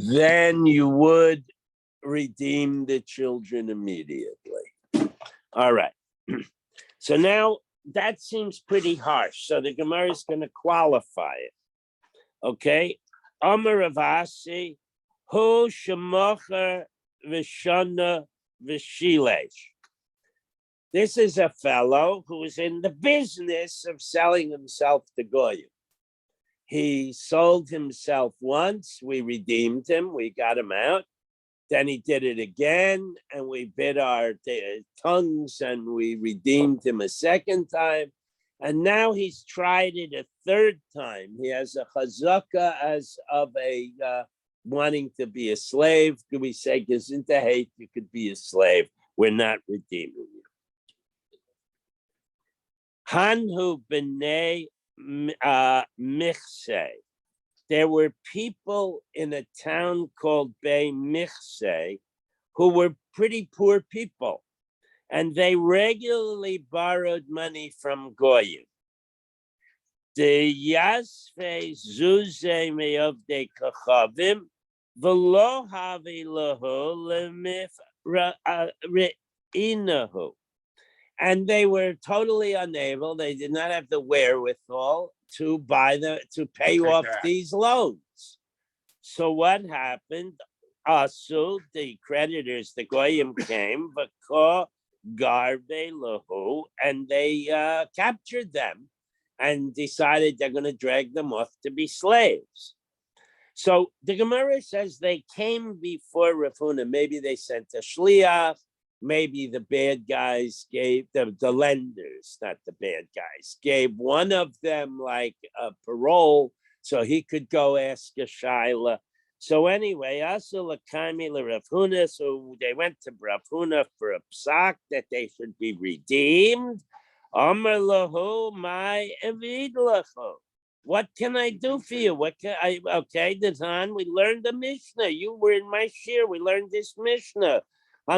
then you would redeem the children immediately. All right. So now that seems pretty harsh. So the Gemara is going to qualify it. Okay. Amar Ravasi, hu shemocher v'shana v'shilesh. This is a fellow who is in the business of selling himself to Goyim. He sold himself once, we redeemed him, we got him out. Then he did it again, and we bit our tongues, and we redeemed him a second time. And now he's tried it a third time. He has a chazaka as of a wanting to be a slave. Could we say, Gezinta hate, you could be a slave. We're not redeeming you. Hanhu b'nei Michse. There were people in a town called Bey Michse who were pretty poor people, and they regularly borrowed money from Goyim. The Yasfe Zuze Me'ovdei Kachavim v'lo havi lahu lemifre'inahu. And they were totally unable, they did not have the wherewithal to pay off these loans. So what happened? Asu, the creditors, the Goyim came, v'ko garbe lahu, and they captured them and decided they're going to drag them off to be slaves. So the Gemara says they came before Rav Huna. Maybe they sent a shliach. Maybe the bad guys gave the lenders, not the bad guys, gave one of them like a parole so he could go ask a shaila. So anyway, Asul Akami Rav Huna, so they went to Rav Huna for a psak that they should be redeemed. Amar lahu my evid lahu. What can I do for you? Okay, Dazan, we learned the Mishnah. You were in my shir. We learned this Mishnah. So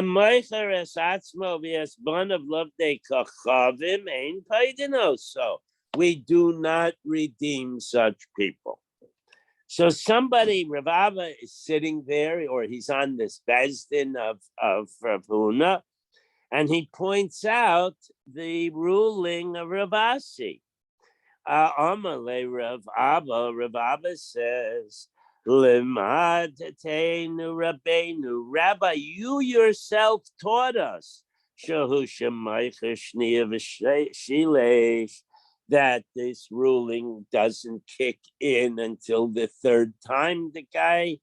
we do not redeem such people. So somebody, Rav Abba, is sitting there, or he's on this bezdin of Rav Huna, and he points out the ruling of Rav Asi. Amalei Rav Abba says, Rabbi, you yourself taught us that this ruling doesn't kick in until the third time the guy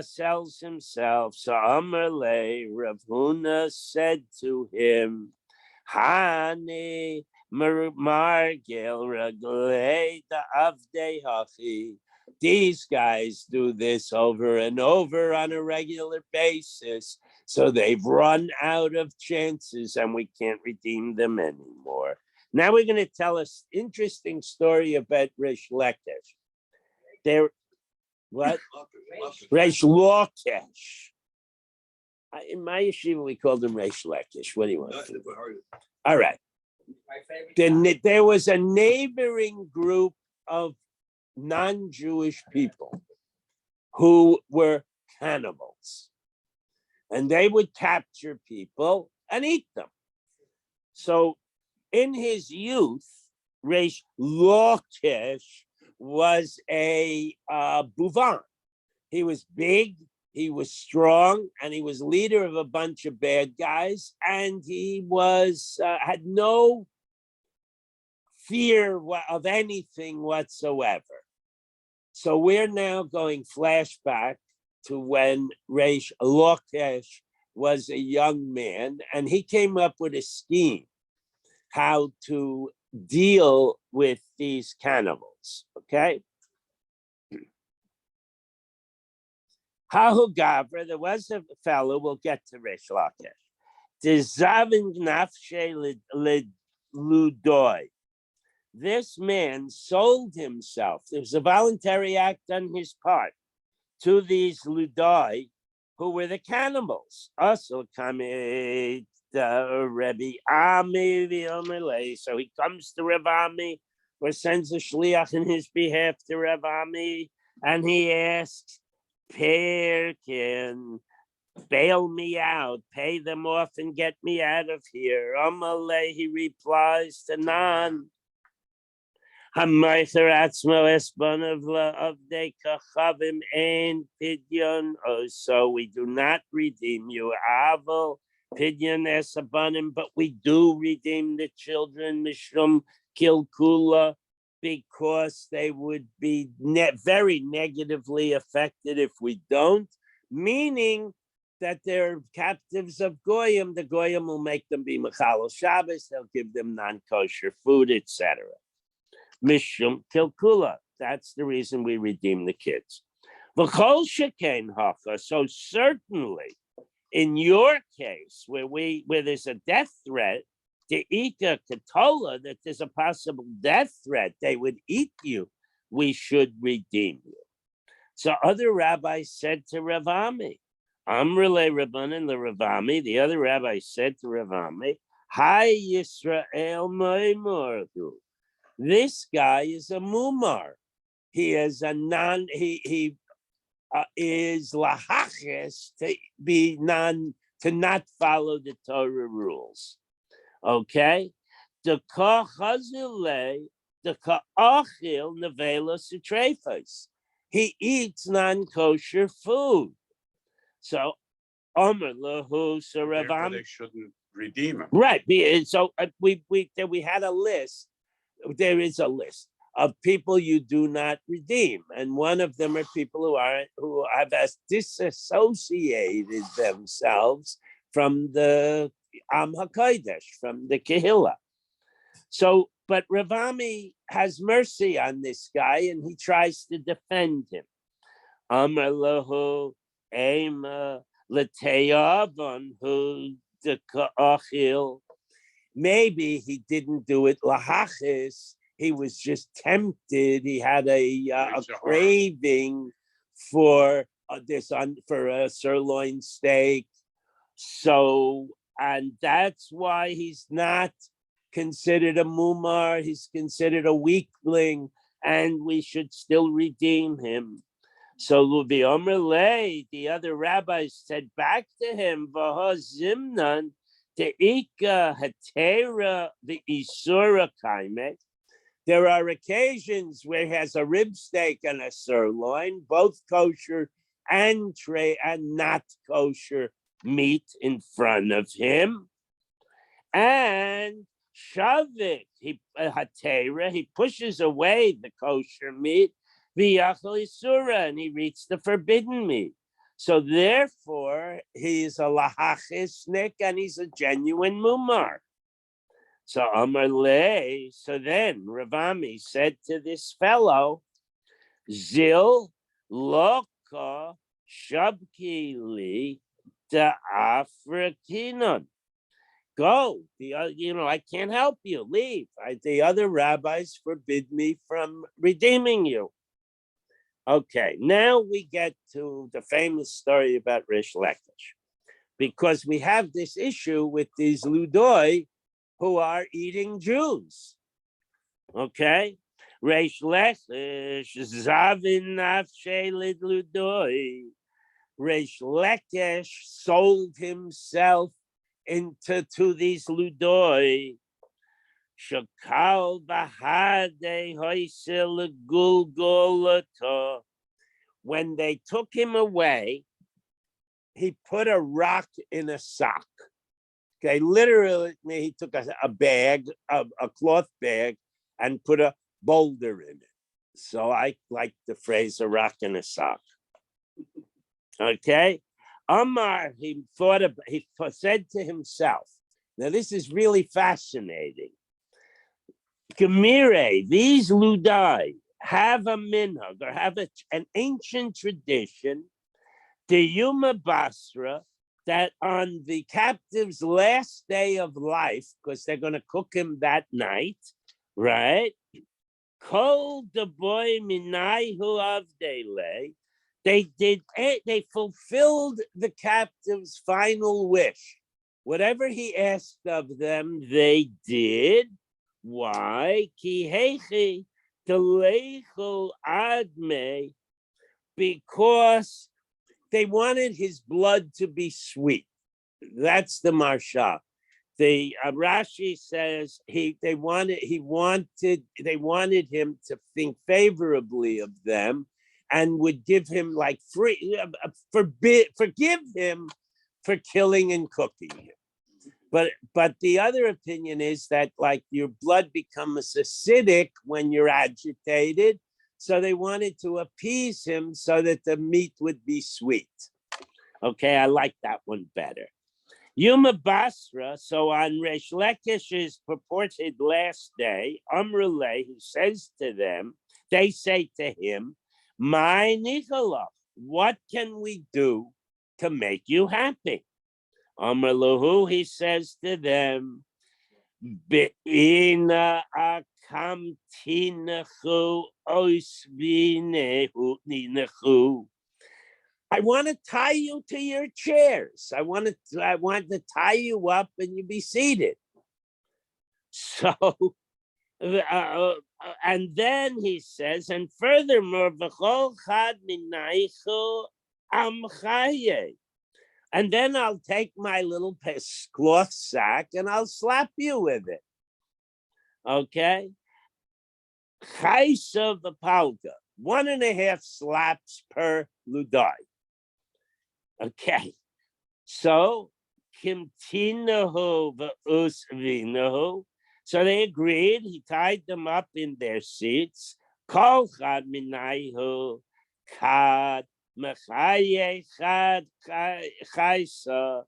sells himself. So Amalei Rav Huna said to him, Hani Margel Raglei da Avdei Hachi. These guys do this over and over on a regular basis. So they've run out of chances and we can't redeem them anymore. Now we're going to tell us interesting story about Rish Lakish. Rish Lakish. In my yeshiva, we called him Rish Lakish. What do you want? All right. There was a neighboring group of non-Jewish people who were cannibals, and they would capture people and eat them. So in his youth, Reish Lakish was a buvan. He was big, he was strong, and he was leader of a bunch of bad guys, and he was had no fear of anything whatsoever. So we're now going flashback to when Reish Lakish was a young man, and he came up with a scheme how to deal with these cannibals, okay? Hahu Gavra, there was a fellow, we'll get to Reish Lakish. Tizavin Nafshe Ludoi. This man sold himself. There was a voluntary act on his part to these Ludai, who were the cannibals. Also, Rebbe Ami. So he comes to Rebbe Ami, or sends a shliach in his behalf to Rebbe Ami, and he asks, pair can bail me out, pay them off and get me out of here. Amalei, he replies to Nan. Hamaycher atzmo esbanav la'avdei kachavim ein pidyon. Oh, so we do not redeem you. Aval pidyon esabanim, but we do redeem the children, mishum kilkula, because they would be very negatively affected if we don't, meaning that they're captives of Goyim. The Goyim will make them be Mechal Shabbos, they'll give them non-kosher food, etc. Mishum Kilkula. That's the reason we redeem the kids. V'chol shekain hacha. So certainly, in your case, where there's a death threat, the Ika Katola, that there's a possible death threat, they would eat you, we should redeem you. So other rabbis said to Rav Ami, Amrele Rabbanan the Rav Ami, the other rabbi said to Rav Ami, Hi Yisrael Moimorhu. This guy is a mumar. He is a he is lahaches to be to not follow the Torah rules. Okay? The kachazule, the ka'achil nevela sutrefos. He eats non-kosher food. So Omer lahu Saravam. They shouldn't redeem him. Right. So we had a list. There is a list of people you do not redeem, and one of them are people who have disassociated themselves from the Am HaKodesh, from the Kehillah. So, but Rav Ami has mercy on this guy, and he tries to defend him. Amar lahu ema l'teyavon hu deka'achil. Maybe he didn't do it lahachis. He was just tempted. He had a craving for for a sirloin steak. So, and that's why he's not considered a mumar. He's considered a weakling, and we should still redeem him. So Lubi Omerle, the other rabbis said back to him, V'hazimnan, the Ika Hatera, the Isura Kaime. There are occasions where he has a rib steak and a sirloin, both kosher and not kosher meat in front of him. And Shavik, Hatera, he pushes away the kosher meat, V'yachal Isura, and he eats the forbidden meat. So therefore, he's a lahachisnik and he's a genuine mumar. So Amar Le, so then Rav Ami said to this fellow, Zil loka shabki da Afrikinon. Go, I can't help you, leave. The other rabbis forbid me from redeeming you. Okay, now we get to the famous story about Rish Lakish, because we have this issue with these Ludoi who are eating Jews. Okay, Rish Lakish, Zavin Nafshe Ludoi. Rish Lakish sold himself to these Ludoi. Shakal bahade hoisil gulgulato. When they took him away, he put a rock in a sock. Okay, literally, he took a bag, a cloth bag, and put a boulder in it. So I like the phrase "a rock in a sock." Okay, Amar, he said to himself. Now this is really fascinating. Gemire, these Ludai have a minhag, or have an ancient tradition, the Yuma Basra, that on the captive's last day of life, because they're going to cook him that night, right? Kol the boy minaihu avdele. They fulfilled the captive's final wish. Whatever he asked of them, they did. Why? Ki hechi teleichel adme, because they wanted his blood to be sweet. That's the Marsha. The Rashi says they wanted him to think favorably of them, and would give him like forgive him for killing and cooking him. But the other opinion is that like your blood becomes acidic when you're agitated, so they wanted to appease him so that the meat would be sweet. Okay, I like that one better. Yuma Basra, so on Resh Lakish's purported last day, Amrullah, who says to them, they say to him, my Nicola, what can we do to make you happy? Amrullah, he says to them, Be'ina akamtinachu oisvinehu ninachu. I want to tie you to your chairs. I want to tie you up and you be seated. So, and then he says, and furthermore, v'chol chad minaychu amchaye. And then I'll take my little cloth sack and I'll slap you with it. Okay? Chaisa v'palga, 1.5 slaps per ludai. Okay, so kimtinahu v'usvinahu. So they agreed. He tied them up in their seats. Kol chad minayhu chad mechaye chad chaysa.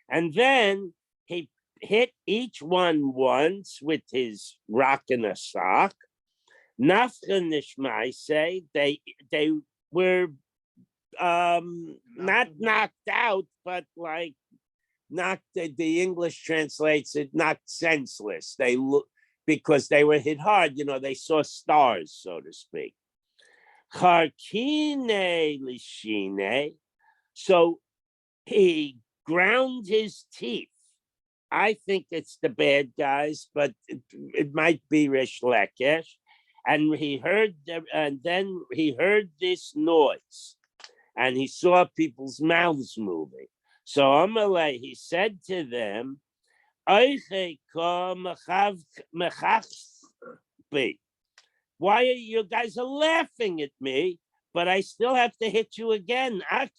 And then he hit each one once with his rock in a sock. Nafcha nishmai say they were not knocked out, but like knocked. The English translates it knocked senseless. They look because they were hit hard. You know, they saw stars, so to speak. Charkine lishine. So he ground his teeth. I think it's the bad guys, but it might be Rish Lakish. And then he heard this noise. And he saw people's mouths moving. So Amalei, he said to them, why are you guys laughing at me? But I still have to hit you again. I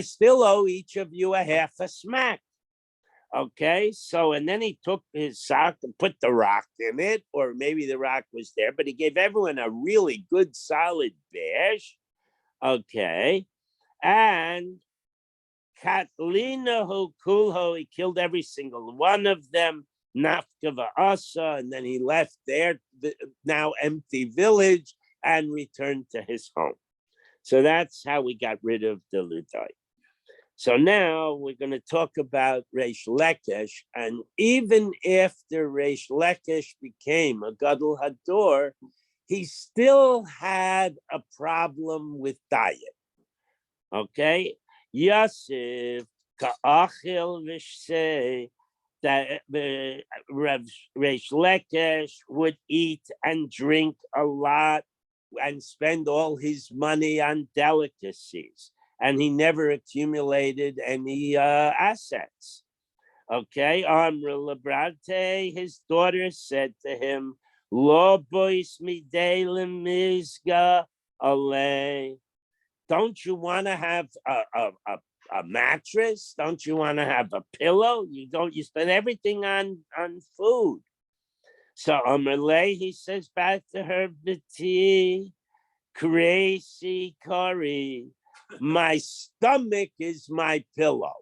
still owe each of you a half a smack. Okay, so and then he took his sock and put the rock in it, or maybe the rock was there, but he gave everyone a really good solid bash. Okay, and Katlina Kulho, he killed every single one of them. Nafkava Asa, and then he left their now empty village and returned to his home. So that's how we got rid of the Ludai. So now we're going to talk about Reish Lakish, and even after Reish Lakish became a Gadol Hador, he still had a problem with diet. Okay, Yosef Ka'achil V'Shay, that Reish Lakish would eat and drink a lot and spend all his money on delicacies. And he never accumulated any assets. Okay, Amr Labrate, his daughter said to him, Lo bois midei lemizga ale. Don't you want to have a mattress? Don't you want to have a pillow? You spend everything on food. So Amrle, he says back to her, Biti, crazy Kari. My stomach is my pillow.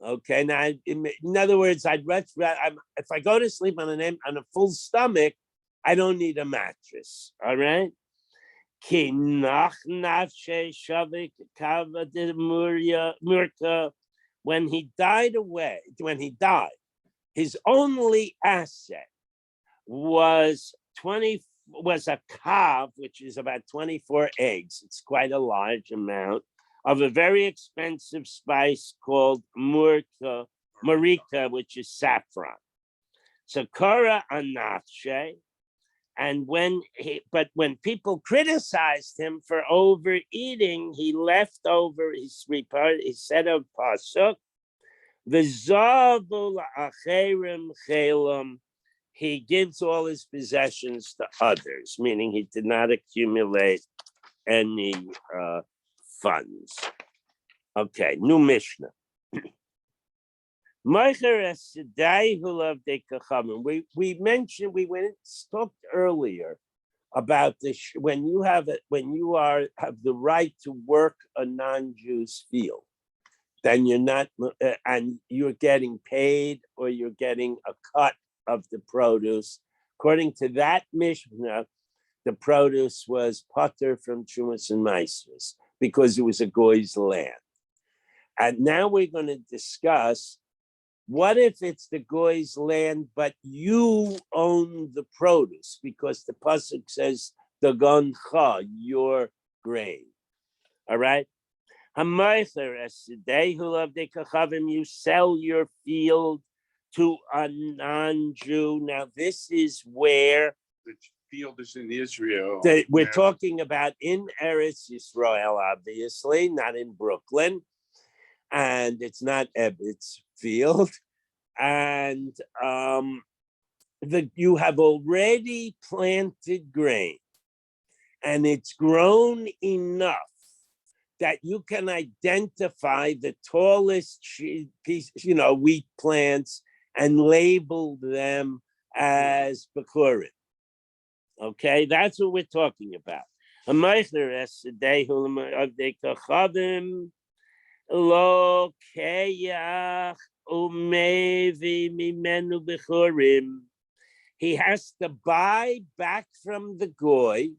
Okay, now in other words, if I go to sleep on a full stomach, I don't need a mattress. All right. When he died, his only asset was a kav, which is about 24 eggs. It's quite a large amount of a very expensive spice called marika, which is saffron. So Kara Anafshe, And when people criticized him for overeating, he left over his set of pasuk, v'zavu la'acherim chelam. He gives all his possessions to others, meaning he did not accumulate any funds. Okay, new Mishnah. We talked earlier about this when you have the right to work a non-Jew's field, then you're not and you're getting paid or you're getting a cut of the produce. According to that Mishnah, the produce was pater from Trumas and Maasros because it was a goy's land. And now we're going to discuss, what if it's the goy's land, but you own the produce? Because the pasuk says, "Dagoncha," your grain. All right. You sell your field to a non-Jew. Now, this is where the field is in Israel. We're talking about in Eretz Yisrael, obviously, not in Brooklyn. And it's not Ebbets field. And you have already planted grain. And it's grown enough that you can identify the tallest piece, wheat plants, and label them as Bekurim. Okay, that's what we're talking about. Lo keach umevi mimenu bechurim. He has to buy back from the goy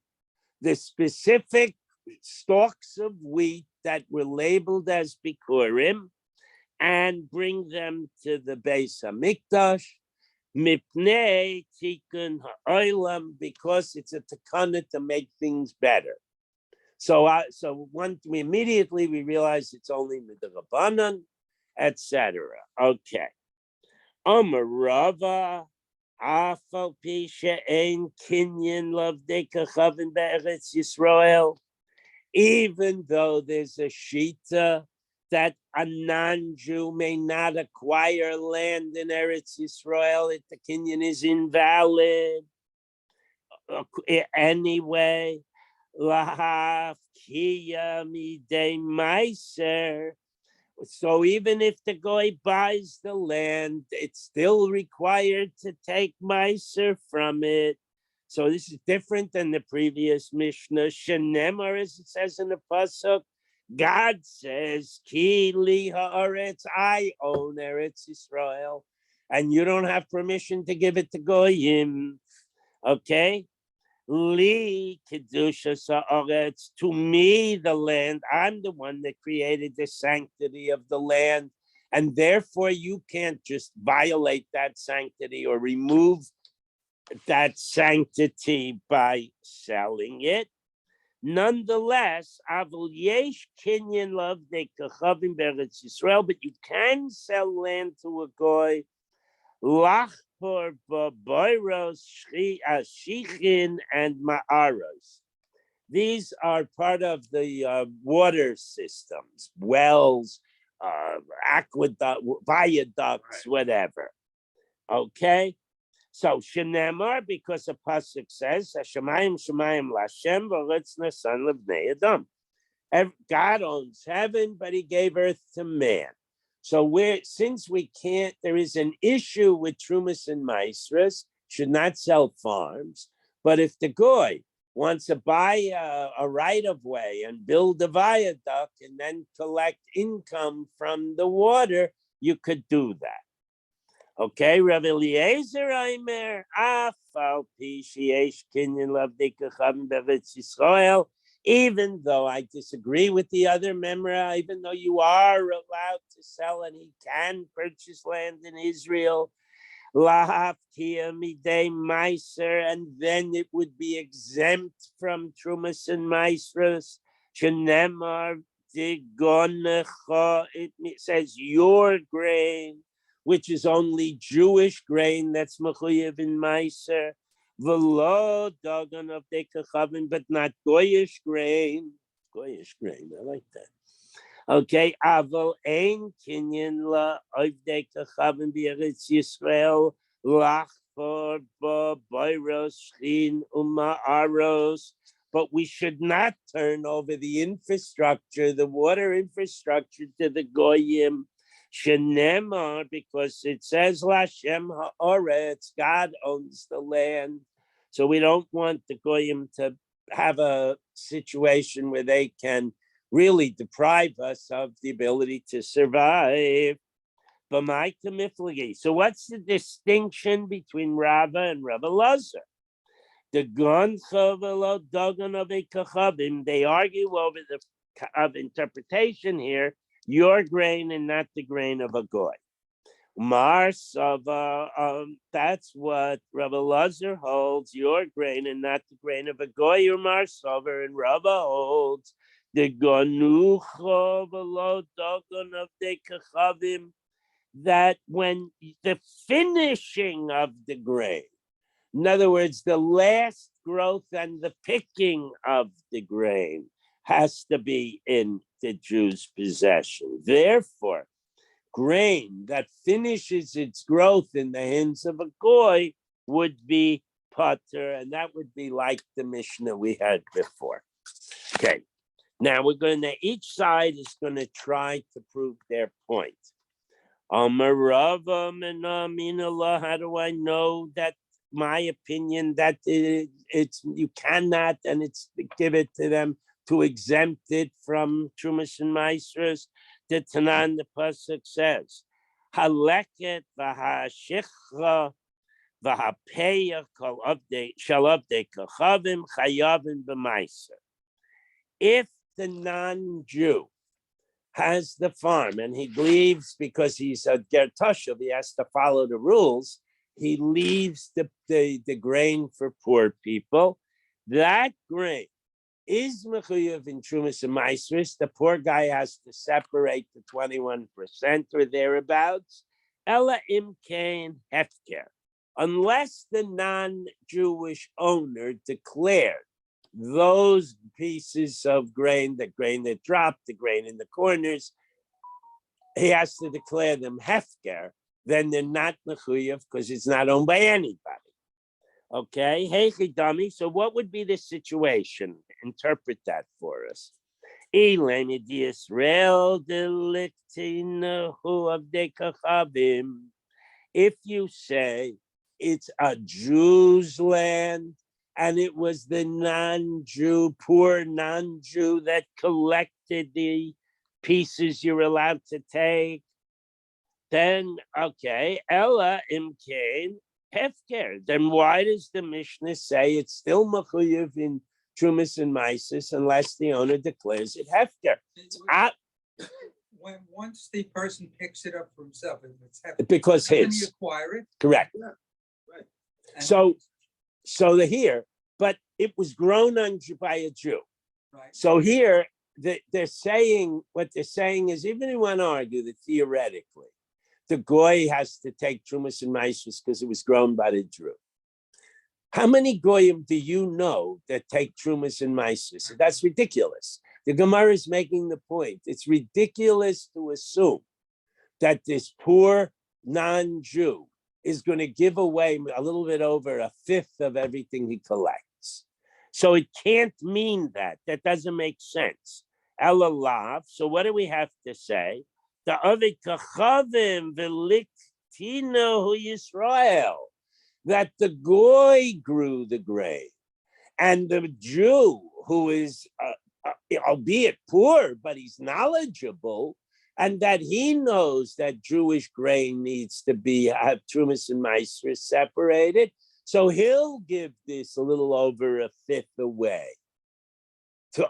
the specific stalks of wheat that were labeled as bikurim and bring them to the Beis Hamikdash, mipnei tikkun ha'olam, because it's a takana to make things better. So we immediately realize it's only midrabanan, etc. Okay. Rava, afal pi she'ein kinyan lavdei kachavim be'eretz Yisrael. Even though there's a shita that a non-Jew may not acquire land in Eretz Yisrael, if the kinyan is invalid anyway. So even if the guy buys the land, it's still required to take meiser from it. So this is different than the previous Mishnah. Shenemar, as it says in the pasuk, God says, Ki li haaretz, I own Eretz Yisrael, and you don't have permission to give it to goyim. Okay? Li kedusha sa'aretz, to me the land, I'm the one that created the sanctity of the land, and therefore you can't just violate that sanctity or remove that sanctity by selling it. Nonetheless, avul yesh kinyan love de kachavim be'eretz Yisrael, but you can sell land to a goy, lachpor ba'boiros shichin and ma'aros. These are part of the water systems, wells, aqueduct, viaducts, whatever. Okay. So Shenemar, because the pasuk says, "Hashemayim Shemayim Lashem v'Ritzna Son Lebnei Adam." God owns heaven, but He gave earth to man. So since we can't, there is an issue with Trumas and Maasros, should not sell farms. But if the goy wants to buy a right of way and build a viaduct and then collect income from the water, you could do that. Okay, Rav Eliezer Aimer, afal pi sheyesh kinyan lavdei kachavim be'eretz Yisrael. Even though I disagree with the other memra, even though you are allowed to sell and he can purchase land in Israel, lahaftia midei meiser, and then it would be exempt from trumas and meisros. Shenemar digonecha, it says your grain, which is only Jewish grain that's mechuyev in meiser. V'lo dagan of de kachavim, but not goyish grain. Goyish grain, I like that. Okay, aval ein kinyan la of de kachavim b'eretz Yisrael lach for boiros shin uma'aros. But we should not turn over the infrastructure, the water infrastructure, to the goyim. Shenemar, because it says Lashem ha'oretz, God owns the land. So we don't want the goyim to have a situation where they can really deprive us of the ability to survive. So what's the distinction between Rava and Rabbi Lazar? The they argue over the of interpretation here, your grain and not the grain of a goy. That's what Rabbi Lazar holds, your grain and not the grain of a goy, or Marsover, and Rabbi holds the ganucha v'lo dagan of the kachavim, that when the finishing of the grain, in other words, the last growth and the picking of the grain has to be in the Jew's possession. Therefore, grain that finishes its growth in the hands of a goy would be potter, and that would be like the Mishnah we had before. Okay, now each side is going to try to prove their point. How do I know that my opinion that it's you cannot, and it's give it to them to exempt it from Trumas and Maasros? The Tanan, the pasuk says, "Haleket v'hashichra v'hapeya kol avdei shall avdei kachavim chayavim b'maiser." If the non-Jew has the farm and he leaves because he's a ger toshuv, he has to follow the rules. He leaves the grain for poor people. That grain is mechuyev in Trumas and Maasros. The poor guy has to separate the 21% or thereabouts. Ella imkain hefker, unless the non-Jewish owner declared those pieces of grain, the grain that dropped, the grain in the corners, he has to declare them hefker. Then they're not mechuyev because it's not owned by anybody. Okay, hey chidami. So what would be the situation? Interpret that for us. If you say it's a Jew's land and it was the non-Jew, poor non-Jew that collected the pieces you're allowed to take, then okay, Ella imkain hefker. Then why does the Mishnah say it's still mechuyev in Trumas and Maasros unless the owner declares it hefker? When once the person picks it up for himself, it's hefker. Because Doesn't his. he acquire it? Correct. Yeah. Right. So they're here, but it was grown by a Jew. Right. So here they're saying, what they're saying is, even if you want to argue that theoretically, the goy has to take Trumas and Maasros because it was grown by the Jew. How many goyim do you know that take Trumas and Maasros? That's ridiculous. The Gemara is making the point. It's ridiculous to assume that this poor non-Jew is going to give away a little bit over a fifth of everything he collects. So it can't mean that. That doesn't make sense. Elalav. So what do we have to say? The Ovid Kachavim V'liktino Yisrael, that the goy grew the grain, and the Jew who is, albeit poor, but he's knowledgeable, and that he knows that Jewish grain needs to have Trumas and Maasros separated, so he'll give this a little over a fifth away to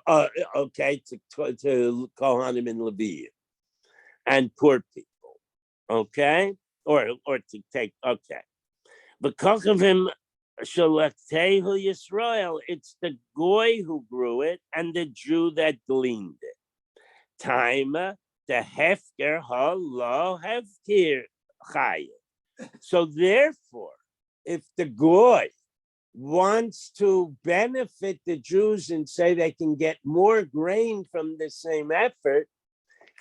Kohanim and Leviim and poor people, okay, or to take, okay. V'kochavim shalaktehu Yisrael. It's the goy who grew it and the Jew that gleaned it. Taima the hefker halo hefker chayim. So therefore, if the goy wants to benefit the Jews and say they can get more grain from the same effort,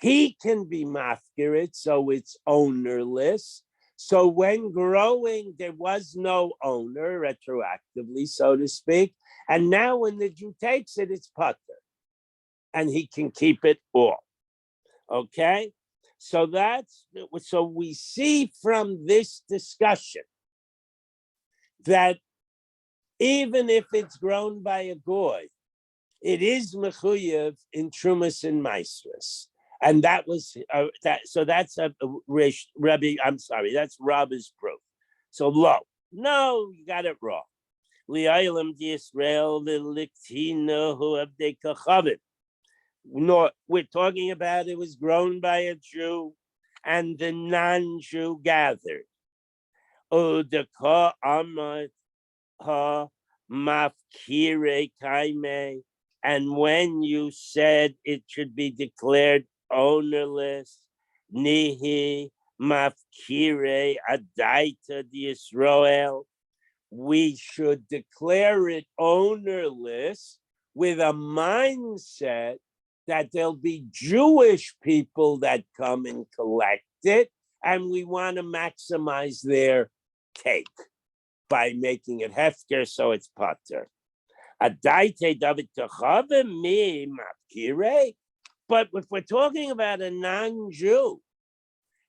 he can be mafkirit, so it's ownerless. So when growing, there was no owner, retroactively, so to speak. And now when the Jew takes it, it's putter. And he can keep it all. Okay? So we see from this discussion that even if it's grown by a goy, it is mechuyev in trumas and maestras. And that was that. So that's a Rabbi. I'm sorry, that's Rabbi's proof. So low. No, you got it wrong. Li'aylam Yisrael v'liktina hu abdei kachavim. No, we're talking about it was grown by a Jew, and the non-Jew gathered. Udaka amat ha mafkire kaime. And when you said it should be declared ownerless, nihi mafkire adaita d'Yisrael, we should declare it ownerless with a mindset that there'll be Jewish people that come and collect it, and we want to maximize their cake by making it hefker, so it's pater. Adaite David Tachavim mi mafkire. But if we're talking about a non-Jew,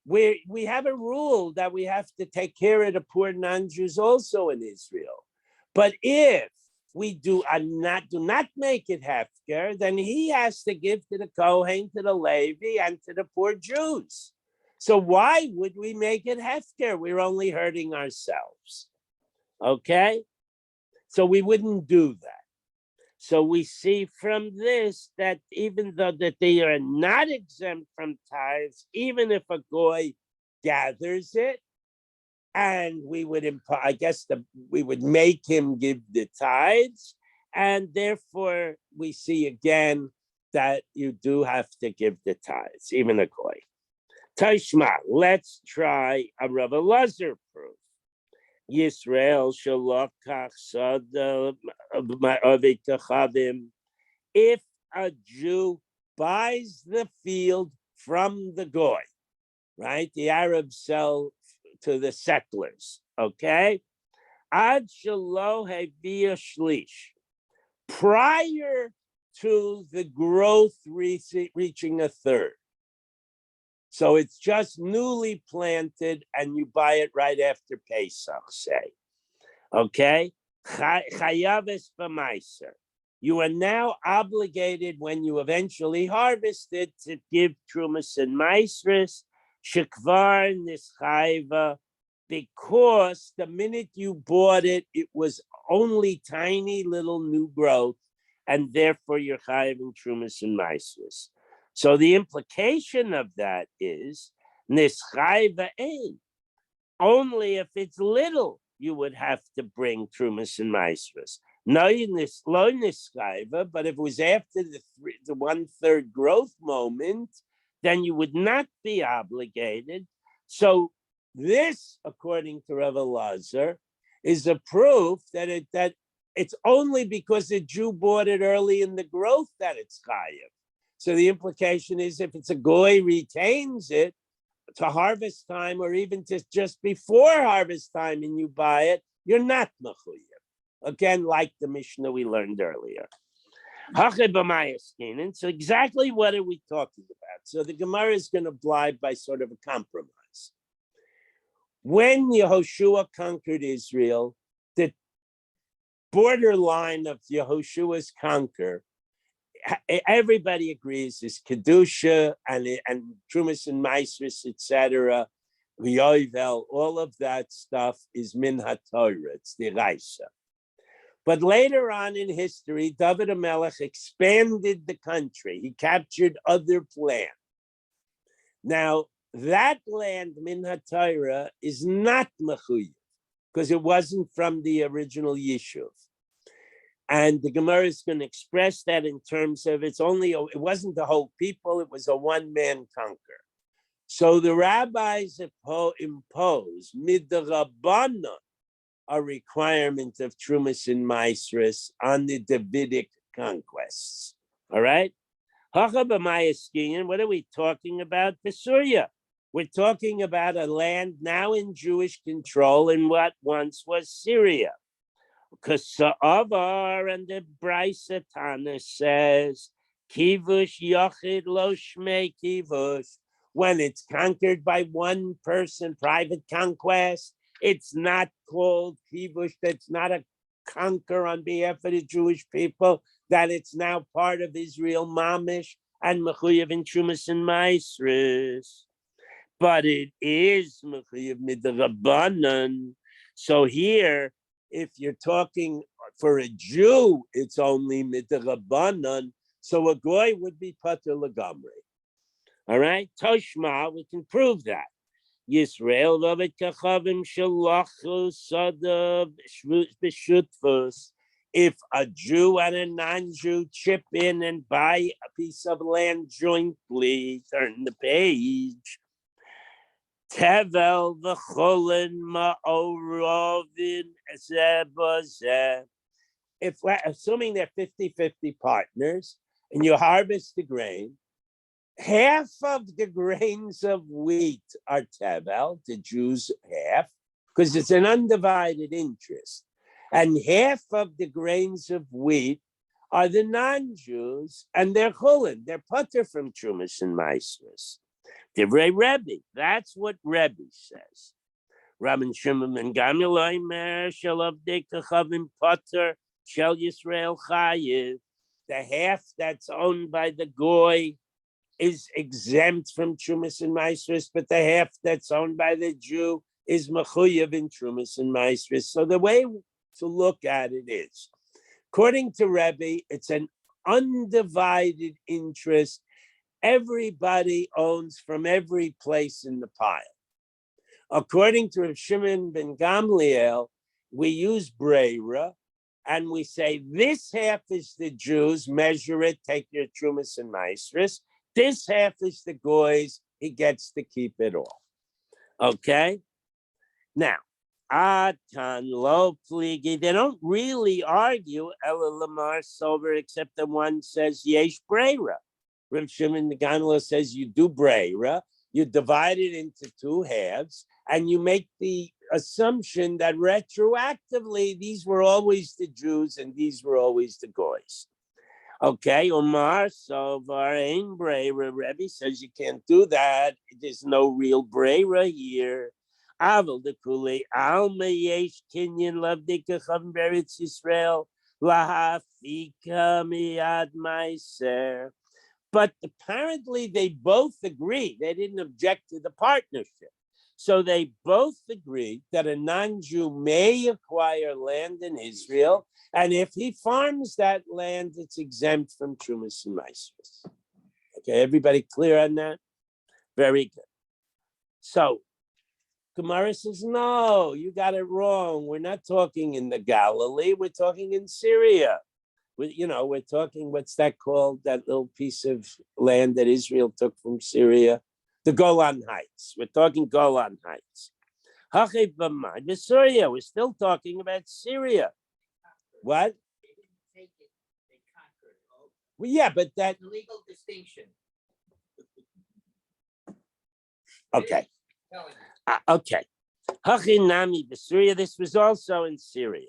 we have a rule that we have to take care of the poor non-Jews also in Israel. But if we do not make it hefker, then he has to give to the Kohen, to the Levi, and to the poor Jews. So why would we make it hefker? We're only hurting ourselves. Okay? So we wouldn't do that. So we see from this that even though that they are not exempt from tithes, even if a goy gathers it, and we would we would make him give the tithes, and therefore we see again that you do have to give the tithes, even a goy. Tashma, let's try a Rav Elazar proof. Yisrael shalokach sada avitachavim. If a Jew buys the field from the goy, right? The Arabs sell to the settlers, okay? Ad shelo havia shlish. Prior to the growth reaching a third. So it's just newly planted and you buy it right after Pesach, say. Okay? Chayaves b'maiser. You are now obligated when you eventually harvest it to give trumas and maisris, shekvar nischayva, because the minute you bought it, it was only tiny little new growth, and therefore you're chayav in trumas and maisris. So the implication of that is nischayva ein. Only if it's little, you would have to bring trumas and maisras. No, lo nischayva, but if it was after the 1/3 growth moment, then you would not be obligated. So this, according to Rav Elazar, is a proof that it's only because the Jew bought it early in the growth that it's chayav. So the implication is if it's a goy retains it to harvest time or even to just before harvest time and you buy it, you're not mechuyev. Again, like the Mishnah we learned earlier. So exactly what are we talking about? So the Gemara is going to oblige by sort of a compromise. When Yehoshua conquered Israel, the borderline of Yehoshua's conquer, everybody agrees is kedusha and trumas and maisris, etc. Yovel, all of that stuff is min haTorah. It's the Raisa. But later on in history, David HaMelech expanded the country. He captured other land. Now that land min haTorah is not mechuyev because it wasn't from the original Yishuv. And the Gemara is going to express that in terms of it wasn't the whole people, it was a one-man conquer. So the rabbis impose midrabanan a requirement of Trumas and Maasros on the Davidic conquests. All right? What are we talking about? Syria. We're talking about a land now in Jewish control in what once was Syria. Kasa'avar, and the Brisa Tana says, Kivush Yochid Lo Shmei Kivush. When it's conquered by one person, private conquest, it's not called Kivush. That's not a conquer on behalf of the Jewish people, that it's now part of Israel Mamish and Mechuyev in Trumas and Maasros. But it is Mechuyev Midrabanan. So here, if you're talking for a Jew, it's only Midrabanan. So a Goy would be Pater Lagamri. All right? Toshma, we can prove that. Yisrael Vavet Kachavim Shalachu Sadav B'Shutvus. If a Jew and a non-Jew chip in and buy a piece of land jointly, turn the page. Tevel v'cholin ma'orovin zebazeh. If we're assuming they're 50-50 partners and you harvest the grain, half of the grains of wheat are tevel, the Jews half, because it's an undivided interest. And half of the grains of wheat are the non-Jews, and they're chulin, they're putter from Trumas and Maasros. Divrei Rebbe, that's what Rebbe says. Rabban Shimon ben Gamliel Omer shalav dekachavim putter shel Yisrael chayiv. The half that's owned by the goy is exempt from Trumas and Maasros, but the half that's owned by the Jew is mechuyev in Trumas and Maasros. So the way to look at it is, according to Rebbe, it's an undivided interest. Everybody owns from every place in the pile. According to Rav Shimon ben Gamliel, we use Breira, and we say this half is the Jews, measure it, take your Trumas and Maasros. This half is the Goy's, he gets to keep it all. Okay? Now, Atan lo pligi, they don't really argue Ela Lamar Sober, except that one says Yesh Breira. Rav Shimon ben Gamliel says you do Breira, you divide it into two halves, and you make the assumption that retroactively these were always the Jews and these were always the Goys. Okay, Omar Sovar ain't Breira. Rebbe says you can't do that. There's no real Breira here. Aval de Kule Alma Yesh Kinyan Lavdika Chavim Beretz Yisrael Lahafika Miad Meiser. But apparently they both agree. They didn't object to the partnership. So they both agree that a non-Jew may acquire land in Israel, and if he farms that land, it's exempt from Trumas and Maasros. Okay, everybody clear on that? Very good. So Gemara says, no, you got it wrong. We're not talking in the Galilee. We're talking in Syria. We're talking, what's that called? That little piece of land that Israel took from Syria? The Golan Heights. We're talking Golan Heights. Syria. We're still talking about Syria. What? They didn't take it, they conquered. Oh, Well, yeah, but that, the legal distinction. okay. Telling you. Okay. Hachinami Syria. This was also in Syria.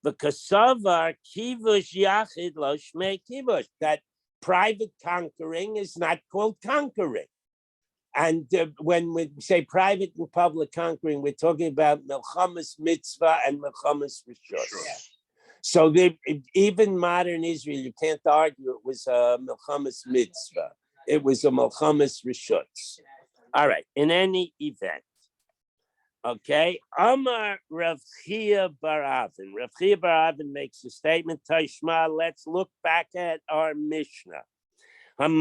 The Kasavar Kivush Yachid Lo Shmei Kivush. That private conquering is not called conquering. And when we say private and public conquering, we're talking about Melchamas Mitzvah and Melchamas Rishos. Sure. So even modern Israel, you can't argue it was a Melchamas Mitzvah. It was a Melchamas Rishos. All right, in any event. Okay, Amar Rav Chia Bar Avin. Rav Chia Bar Avin makes a statement, Tashma, let's look back at our Mishnah. If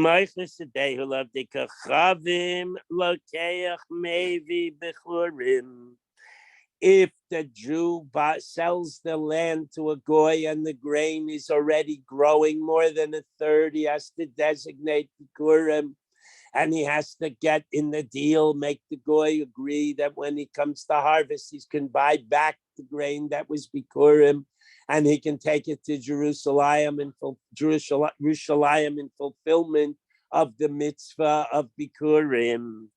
the Jew sells the land to a goy and the grain is already growing more than a third, he has to designate the Bikurim, and he has to get in the deal, make the goy agree that when he comes to harvest, he can buy back the grain that was Bikurim, and he can take it to Jerusalem in fulfillment of the mitzvah of Bikurim.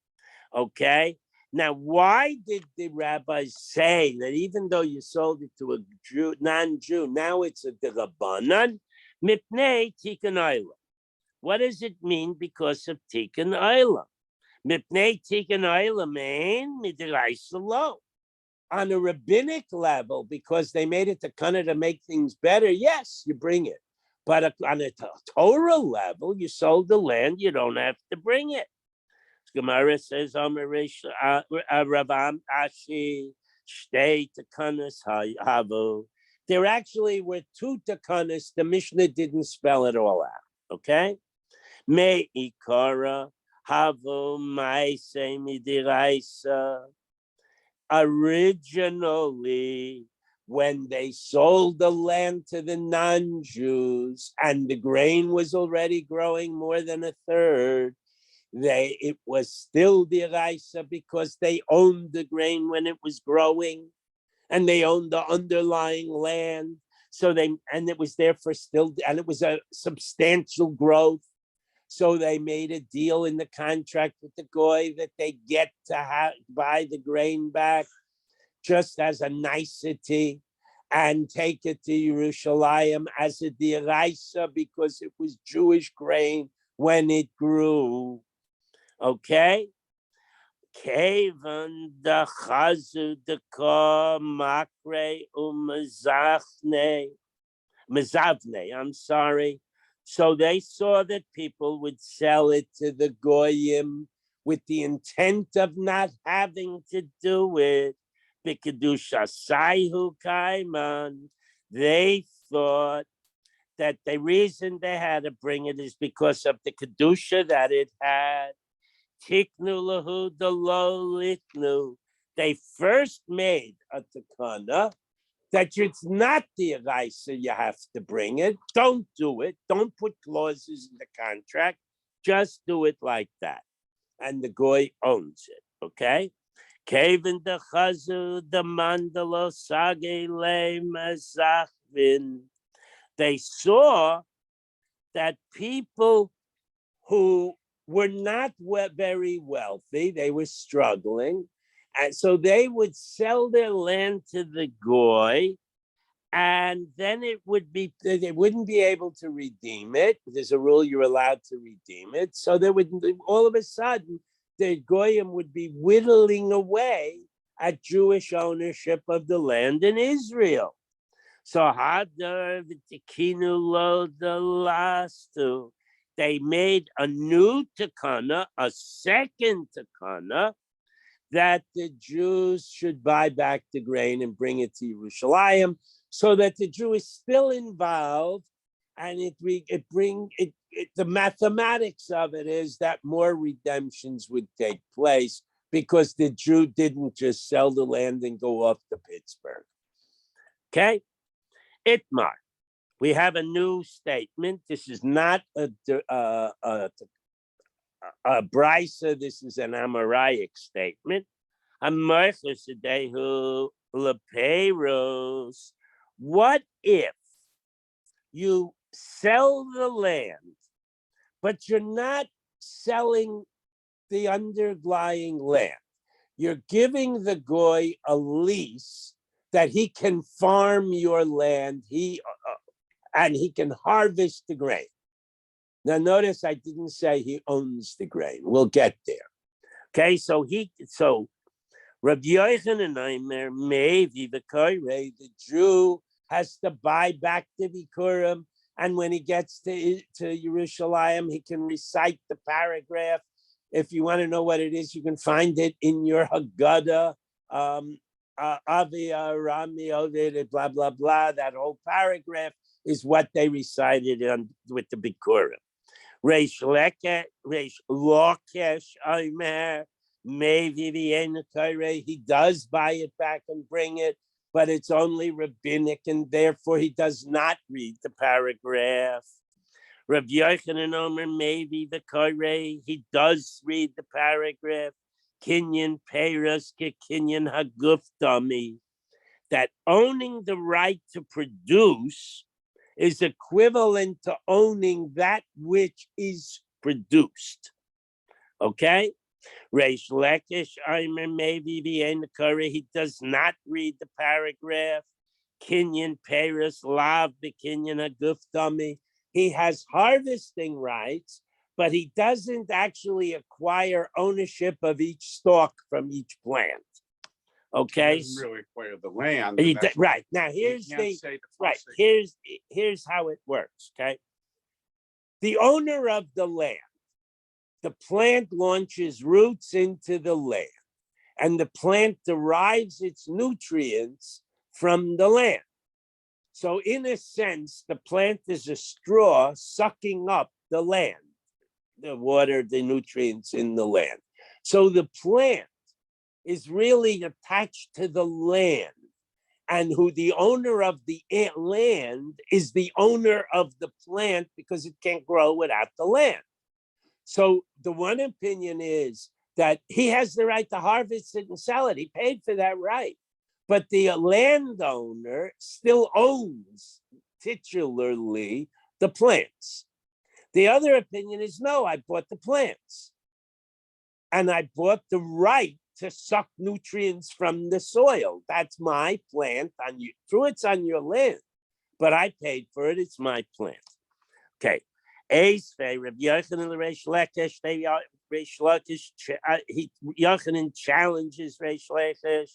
Okay. Now, why did the rabbis say that even though you sold it to a Jew, non-Jew, now it's a derabanan? Mipnei tikkun olam. What does it mean because of tikkun olam? Mipnei tikkun olam mean midiraisa lo. On a rabbinic level, because they made it to Kana to make things better, yes, you bring it. But on a Torah level, you sold the land, you don't have to bring it. Gemara says, Ravam Ashi, Shtei Takanas Havu. There actually were two Takanas. The Mishnah didn't spell it all out. Okay? Me Ikara, Havu, Maise, Midiraisa. Originally, when they sold the land to the non-Jews and the grain was already growing more than a third, it was still diraisa because they owned the grain when it was growing, and they owned the underlying land. So it was there for still, and it was a substantial growth. So they made a deal in the contract with the goy that they get to buy the grain back just as a nicety and take it to Yerushalayim as a diraisa because it was Jewish grain when it grew. Okay? Kevan da chazu da ka makre mezavne. I'm sorry. So they saw that people would sell it to the goyim with the intent of not having to do it. B'kedusha saihu kaiman. They thought that the reason they had to bring it is because of the kedusha that it had. Tiknu lahu delo litnu. They first made a takana that it's not the eraisa you have to bring it. Don't do it. Don't put clauses in the contract. Just do it like that. And the goy owns it, okay? Kevin the chazu the mandalo sage le mazachvin. They saw that people who were not very wealthy, they were struggling, and so they would sell their land to the goy, and then they wouldn't be able to redeem it. There's a rule you're allowed to redeem it. So they would, all of a sudden, the goyim would be whittling away at Jewish ownership of the land in Israel. So hadar v'tikinu lo delastu. They made a new takana, a second takana, that the Jews should buy back the grain and bring it to Yerushalayim, so that the Jew is still involved, and the mathematics of it is that more redemptions would take place because the Jew didn't just sell the land and go off to Pittsburgh. Okay, Itmar. We have a new statement. This is not a brisa. This is an Amoraic statement. What if you sell the land, but you're not selling the underlying land? You're giving the goy a lease that he can farm your land. And he can harvest the grain. Now, notice I didn't say he owns the grain. We'll get there. Okay, so Rabbi Yochanan Aimer, maybe the Jew has to buy back the Bikurim, and when he gets to Yerushalayim, he can recite the paragraph. If you want to know what it is, you can find it in your Haggadah. Avia, Rami, Ovid, blah, blah, blah. That whole paragraph is what they recited with the Bikurim. Reish Lakesh Aimer, maybe he does buy it back and bring it, but it's only rabbinic, and therefore he does not read the paragraph. Rabbi Yochanan Omer, maybe the Korei, he does read the paragraph. Kinyan Peiros Kinyan Haguf Dami. that owning the right to produce is equivalent to owning that which is produced. Okay? Reish Lakish, Aimer, maybe the Curry, he does not read the paragraph. Kinyan Paris, Lav, the Kinyan Aguf dummy. He has harvesting rights, but he doesn't actually acquire ownership of each stalk from each plant. Okay, Doesn't really acquire the land. He and that's d- right now. Here's you can't the say the right. fussing. Here's how it works. Okay, the owner of the land, the plant launches roots into the land, and the plant derives its nutrients from the land. So, in a sense, the plant is a straw sucking up the land, the water, the nutrients in the land. So the plant is really attached to the land, and who the owner of the land is the owner of the plant because it can't grow without the land. So the one opinion is that he has the right to harvest it and sell it. He paid for that right. But the landowner still owns titularly the plants. The other opinion is no, I bought the plants. And I bought the right to suck nutrients from the soil. That's my plant on you. True, it's on your land, but I paid for it. It's my plant. Okay. Yochanan challenges Reish Lakish.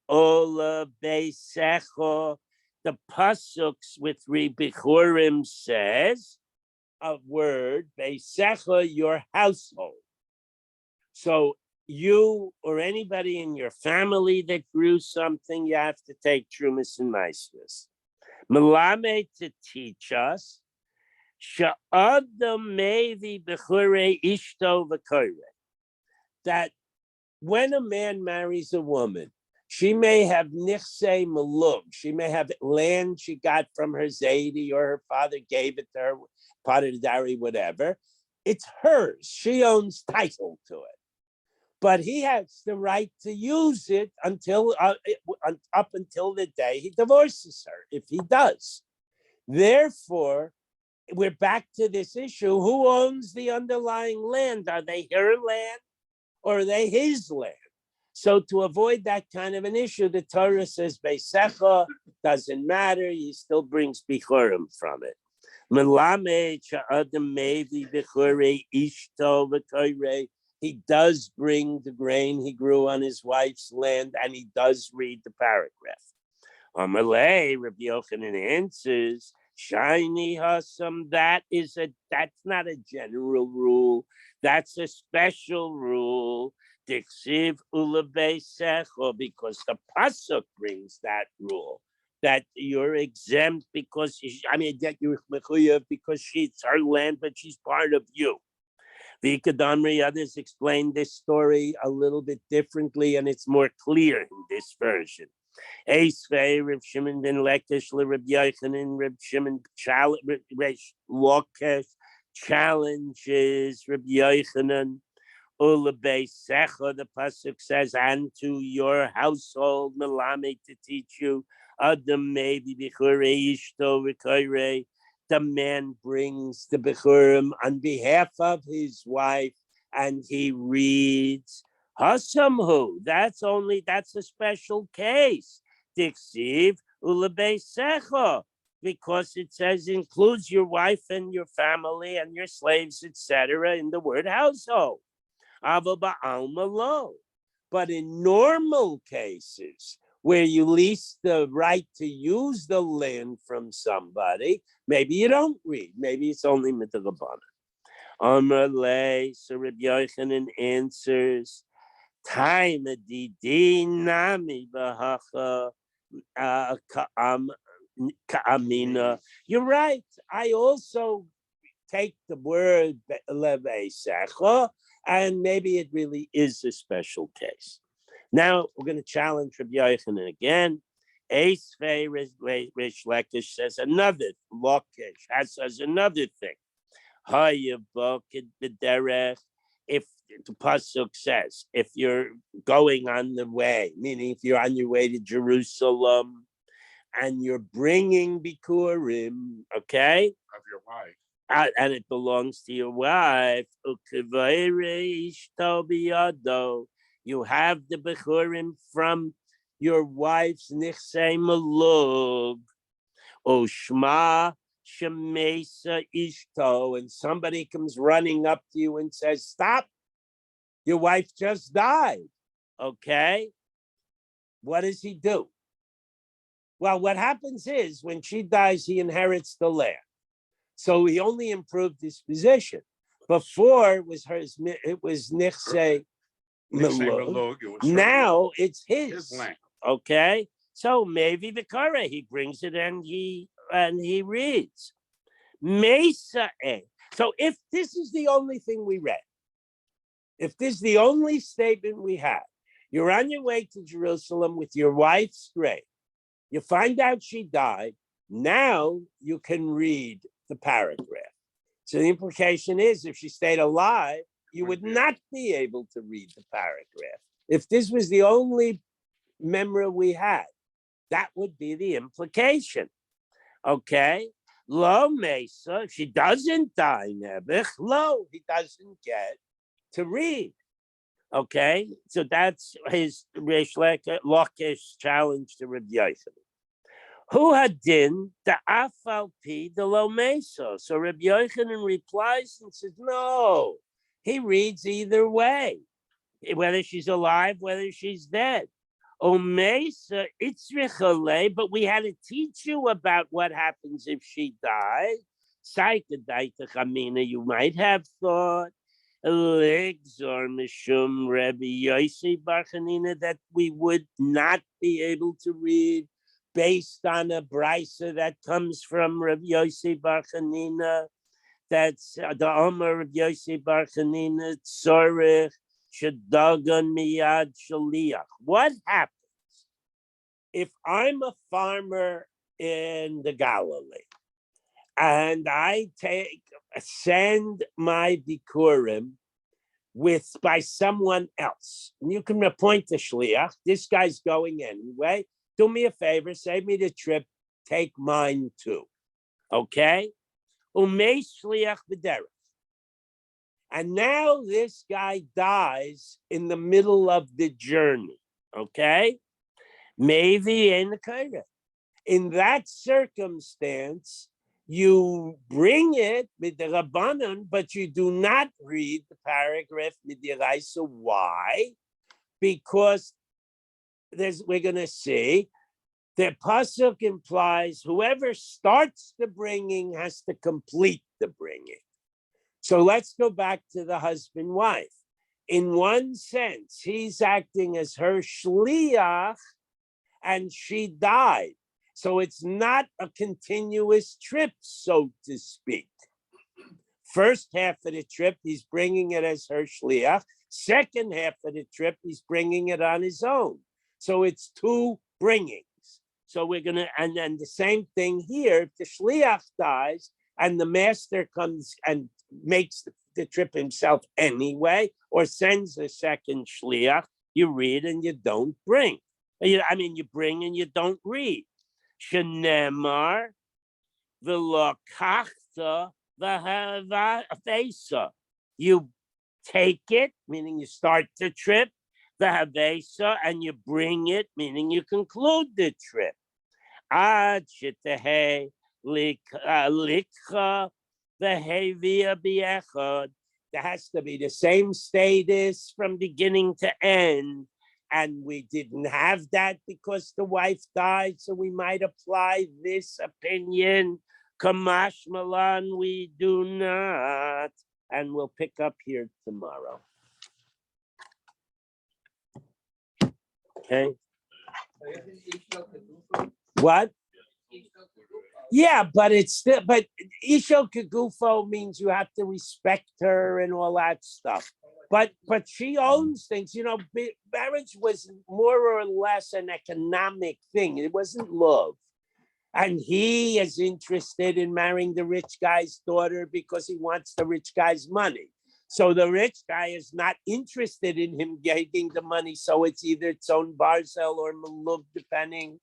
Ola Beisecho. The Pasuks with Rebichurim says a word, Beisecho, your household. So you or anybody in your family that grew something, you have to take Trumas and Maestras. Melame to teach us, Sha'adam Mevi Bechure Ishto V'Koire, that when a man marries a woman, she may have nichse malug. She may have land she got from her zaidi or her father gave it to her, part of the dowry, whatever. It's hers. She owns title to it. But he has the right to use it until up until the day he divorces her, if he does. Therefore, we're back to this issue. Who owns the underlying land? Are they her land or are they his land? So to avoid that kind of an issue, the Torah says, Beisecha, doesn't matter, he still brings Bichurim from it. He does bring the grain he grew on his wife's land, and he does read the paragraph. Amalei, Rabbi Yochanan answers, Shiny Hassam, that's not a general rule. That's a special rule. Dixiv Ulabesecho, because the Pasuk brings that rule. That you're exempt because that you're mechuyev because it's her land, but she's part of you. The Kadamri, others explain this story a little bit differently, and it's more clear in this version. Eisvei, Reb Shimon ben Lakish, Reb Yochanan, Reb Shimon Lakish challenges Reb Yochanan. Ulabesecha, the pasuk says, and to your household, Melame, to teach you. Adam maybe Bechurei Ishto V'Koirei. The man brings the Bechurim on behalf of his wife, and he reads Hasamhu. That's a special case. Dixiv Ulabesecha, because it says includes your wife and your family and your slaves, etc., in the word household. But in normal cases, where you lease the right to use the land from somebody, maybe you don't read. Maybe it's only mitzvah. Amar le, so Rabbi Yochanan answers, time didi nami bahacha ka'amina. You're right. I also take the word levesecha, and maybe it really is a special case. Now we're going to challenge Rabbi Yochanan again. Eisvei Reish Lakish says another Lakish says another thing. Hayavokid b'derech if the pasuk says, if you're going on the way, meaning if you're on your way to Jerusalem and you're bringing bikurim, okay, Of your wife. and it belongs to your wife, you have the bikurim from your wife's nichsei malug, o shma shemesa ishto, and somebody comes running up to you and says, "Stop! Your wife just died." Okay, what does he do? Well, what happens is when she dies, he inherits the land. So he only improved his position. Before it was hers, it was nichsei malug. Now it's his land. Okay, so maybe the Korah, he brings it and he reads Mesa. So if this is the only thing we read, if this is the only statement we have, you're on your way to Jerusalem with your wife's grave. You find out she died. Now you can read the paragraph. So the implication is if she stayed alive, you would not be able to read the paragraph. If this was the only memory we had, that would be the implication. Okay? Lo Mesa, she doesn't die, Nebuch. Lo, he doesn't get to read. Okay? So that's his Reish Lakish challenge to Rabbi Yochanan. Who hadin the afal pi the lo Mesa? So Rabbi Yochanan replies and says, no, he reads either way, whether she's alive, whether she's dead. O Mesa, it's richale, but we had to teach you about what happens if she died. Saikadaita chamina, you might have thought. Legzor mishum Rabbi Yossi bar Chanina, that we would not be able to read based on a brisa that comes from Rabbi Yossi bar Chanina. That's the Omer of Yossi bar Chanina, Tzorich Shadagan miyad shaliach. What happens if I'm a farmer in the Galilee and I send my bikurim by someone else? And you can appoint the shliach. This guy's going anyway. Do me a favor, save me the trip. Take mine too. Okay? Umei shliach b'derech. And now this guy dies in the middle of the journey. Okay? Maybe in the Korah. In that circumstance, you bring it with the Rabbanan, but you do not read the paragraph with the Raisa. Why? Because we're going to see the pasuk implies whoever starts the bringing has to complete the bringing. So let's go back to the husband-wife. In one sense, he's acting as her shliach, and she died. So it's not a continuous trip, so to speak. First half of the trip, he's bringing it as her shliach. Second half of the trip, he's bringing it on his own. So it's two bringings. So we're going to, and then the same thing here, if the shliach dies and the master comes and makes the trip himself anyway, or sends a second shliach, you read and you don't bring. You bring and you don't read. Shenemar v'lokachta v'havesa. You take it, meaning you start the trip, v'havesa, and you bring it, meaning you conclude the trip. Ad shetehe likcha v'hevia biechad. There has to be the same status from beginning to end. And we didn't have that because the wife died, so we might apply this opinion. Kamash Malan, we do not. And we'll pick up here tomorrow. Okay. What? Yeah, but it's still, but Isho Kagufo means you have to respect her and all that stuff. But she owns things, marriage was more or less an economic thing. It wasn't love. And he is interested in marrying the rich guy's daughter because he wants the rich guy's money. So the rich guy is not interested in him getting the money. So it's either tzon barzel or malug, depending.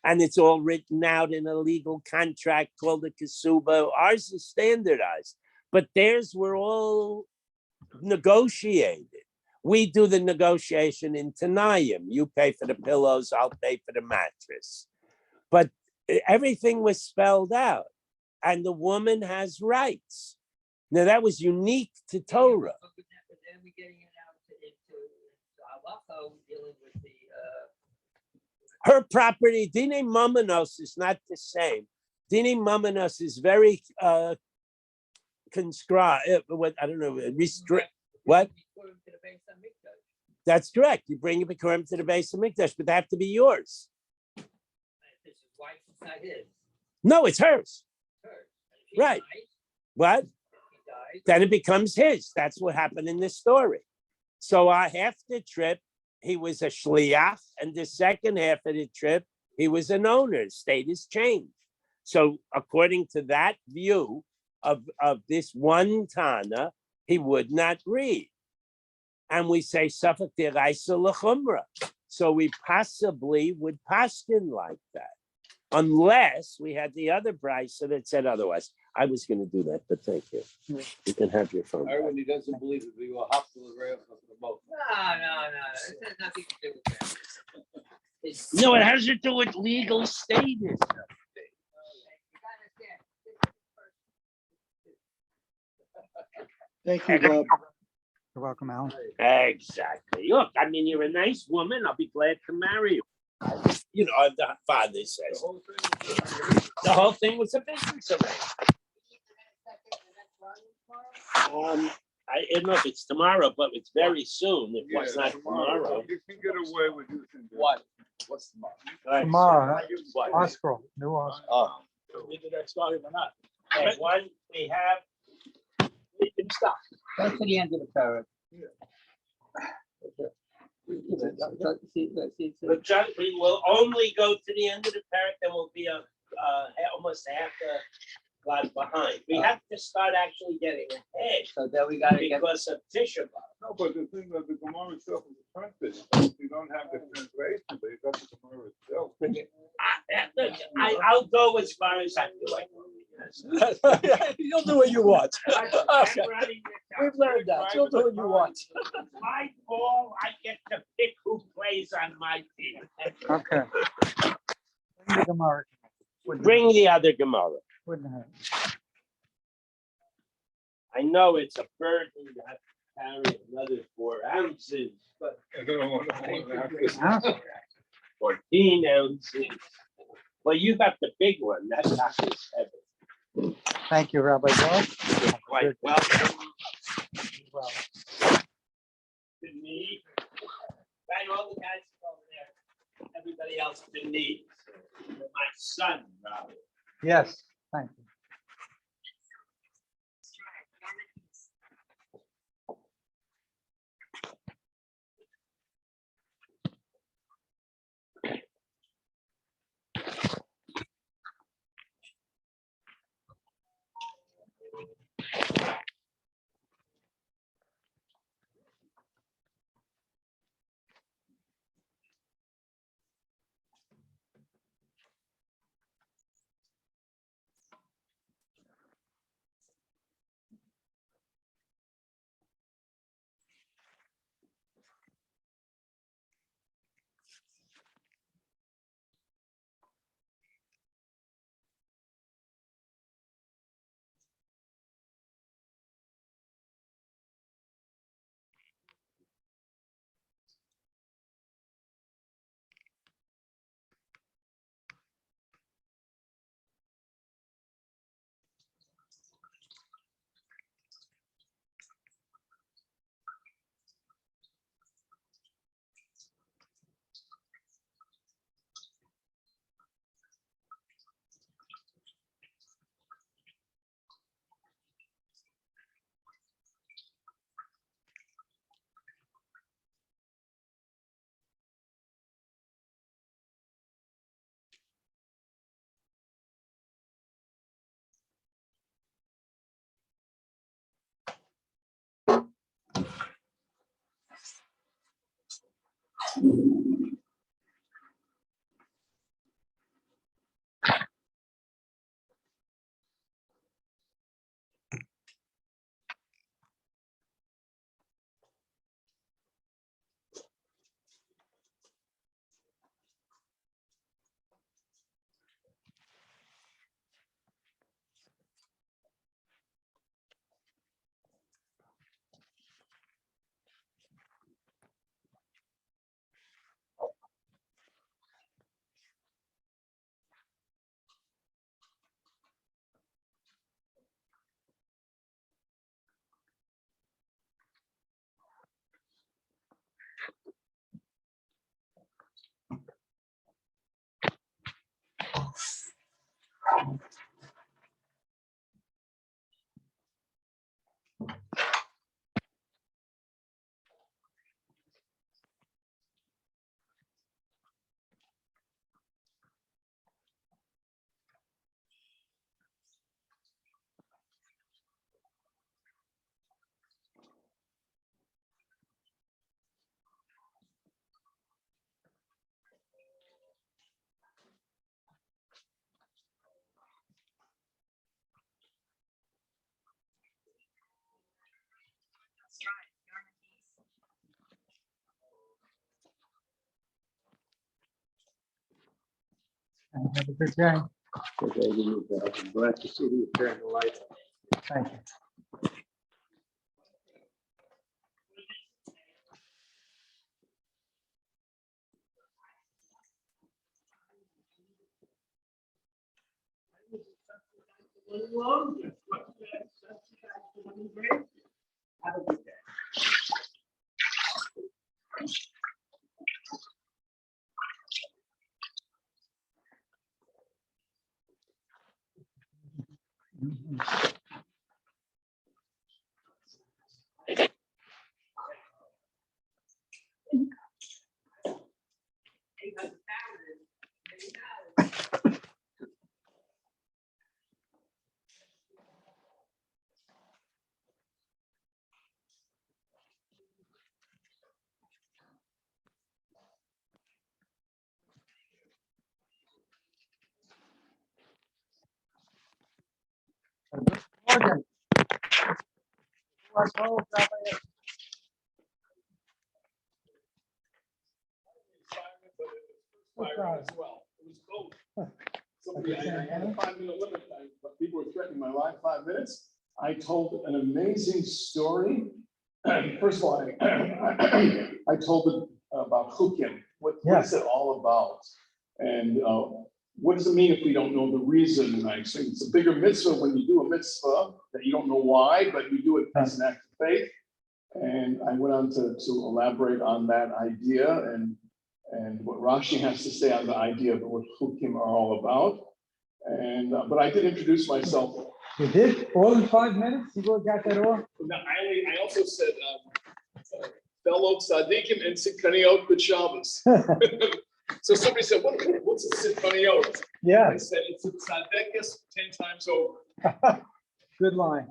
And it's all written out in a legal contract called a kasuba. Ours is standardized, but theirs were all negotiated. We do the negotiation in Tanayim. You pay for the pillows, I'll pay for the mattress. But everything was spelled out, and the woman has rights. Now that was unique to Torah. But then we're getting it out into halacha, dealing with the, Her property, Dine Mamanos, is not the same. Dine Mamanos is very conscribed. What I don't know, restrict. What? according to the Beis HaMikdash. That's correct. You bring a Bikurim to the base of Mikdash, but they have to be yours. If it's his wife, it's not his, No, it's hers. hers. And if he Right. dies, What? if he dies, Then it becomes his. That's what happened in this story. So half the trip, he was a shliach, and the second half of the trip, he was an owner. State has changed. So according to that view of this one Tana, he would not read. And we say Safak deraisa l'chumra. So we possibly would paskin like that, unless we had the other brisa that said otherwise. I was going to do that, but thank you. You can have your phone back. Everyone who doesn't believe it, we will have to live for the boat. no, this has nothing to do with that. It's- No, it has to do with legal status. You gotta understand, this is the Thank you, Bob. You're welcome, Alan. Exactly. Look, I mean, you're a nice woman. I'll be glad to marry you. You know, the father says. The whole thing was a business arrangement. I don't know if it's tomorrow, but it's very soon. If it's not tomorrow. You can get away with using. What? What's tomorrow? Tomorrow, huh? What? Oscar, new Oscar. Oh. Either that's starting or not. Okay, one, we have. We can stop. Go to the end of the paragraph. But John, we will only go to the end of the paragraph, then we'll be almost half the lag behind. We have to start actually getting ahead So then we gotta get, because of Tisha B'Av. No, but the thing that the Gemara itself is a translation. You don't have the translation, but you got the Gemara itself. I'll go as far as I feel like. You'll do what you want. I'm running this out. We've learned that. You'll do what you want. My ball, I get to pick who plays on my team. Okay. Bring the Gemara. Bring the other Gemara. Wouldn't hurt. I know it's a burden to have to carry another 4 ounces, but I don't want to. Huh? 14 ounces. Well, you got the big one. That's not as heavy. Thank you, Rabbi Goff. You're quite welcome Well, to me. Right, all the guys over there. Everybody else to me. My son, Robert. yes, thank you. Have a good day. I'm glad to see you turn the lights on. Thank you. Morgan. As well. It was cold. Somebody, I had a 5-minute limit, but people were threatening my life 5 minutes. I told an amazing story. First of all, I told them about Chukim. What is it all about? And what does it mean if we don't know the reason? And I say it's a bigger mitzvah when you do a mitzvah that you don't know why, but you do it as an act of faith. And I went on to elaborate on that idea and what Rashi has to say on the idea of what Chukim are all about. And but I did introduce myself. You did? All in 5 minutes? You got that all? No, I also said fellow tzaddikim and sitkaniot b'Shabbos. So somebody said, what's a sitkaniot? Yeah. I said it's a tzaddikis 10 times over. Good line.